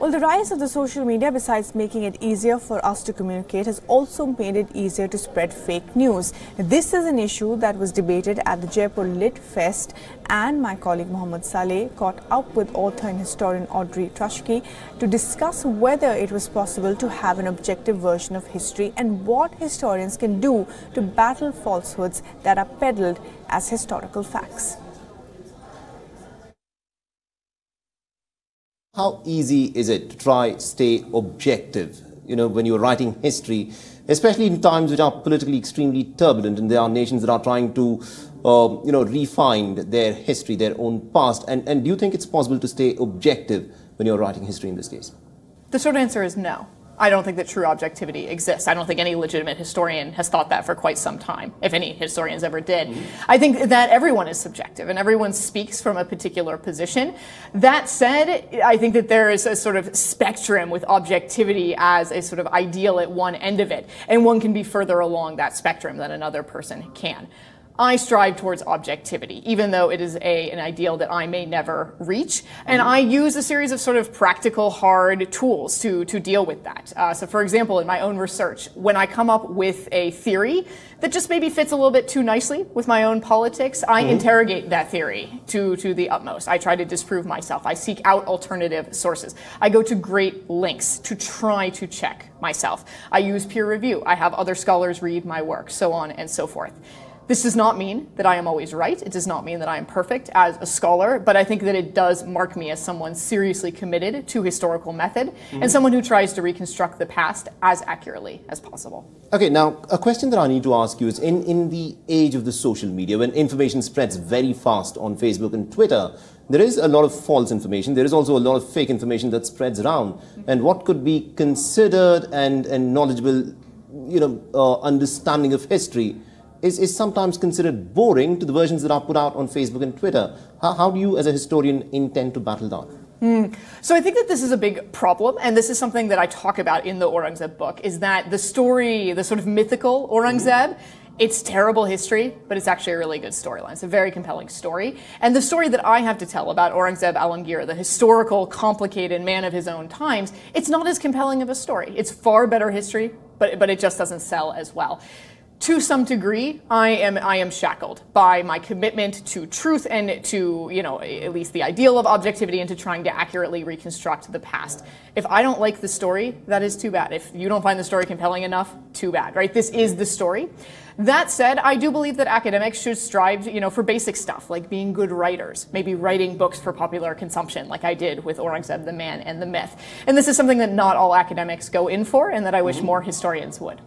Well, the rise of the social media, besides making it easier for us to communicate, has also made it easier to spread fake news. This is an issue that was debated at the Jaipur Lit Fest, and my colleague Mohammed Saleh caught up with author and historian Audrey Truschke to discuss whether it was possible to have an objective version of history and what historians can do to battle falsehoods that are peddled as historical facts. How easy is it to try stay objective, when you're writing history, especially in times which are politically extremely turbulent, and there are nations that are trying to, refine their history, their own past. And do you think it's possible to stay objective when you're writing history in this case? The short answer is no. I don't think that true objectivity exists. I don't think any legitimate historian has thought that for quite some time, if any historians ever did. I think that everyone is subjective and everyone speaks from a particular position. That said, I think that there is a sort of spectrum with objectivity as a sort of ideal at one end of it, and one can be further along that spectrum than another person can. I strive towards objectivity, even though it is an ideal that I may never reach. And I use a series of sort of practical, hard tools to deal with that. So for example, in my own research, when I come up with a theory that just maybe fits a little bit too nicely with my own politics, I interrogate that theory to the utmost. I try to disprove myself. I seek out alternative sources. I go to great lengths to try to check myself. I use peer review. I have other scholars read my work, so on and so forth. This does not mean that I am always right. It does not mean that I am perfect as a scholar, but I think that it does mark me as someone seriously committed to historical method and someone who tries to reconstruct the past as accurately as possible. Okay, now a question that I need to ask you is in the age of the social media, when information spreads very fast on Facebook and Twitter, there is a lot of false information. There is also a lot of fake information that spreads around. And what could be considered and knowledgeable, understanding of history is sometimes considered boring to the versions that are put out on Facebook and Twitter. How do you, as a historian, intend to battle that? So I think that this is a big problem, and this is something that I talk about in the Aurangzeb book, is that the story, the sort of mythical Aurangzeb, it's terrible history, but it's actually a really good storyline. It's a very compelling story. And the story that I have to tell about Aurangzeb Alamgir, the historical, complicated man of his own times, it's not as compelling of a story. It's far better history, but it just doesn't sell as well. To some degree, I am shackled by my commitment to truth and to, at least the ideal of objectivity, and to trying to accurately reconstruct the past. If I don't like the story, that is too bad. If you don't find the story compelling enough, too bad, right? This is the story. That said, I do believe that academics should strive, for basic stuff, like being good writers, maybe writing books for popular consumption, like I did with Aurangzeb, the Man and the Myth. And this is something that not all academics go in for, and that I wish more historians would.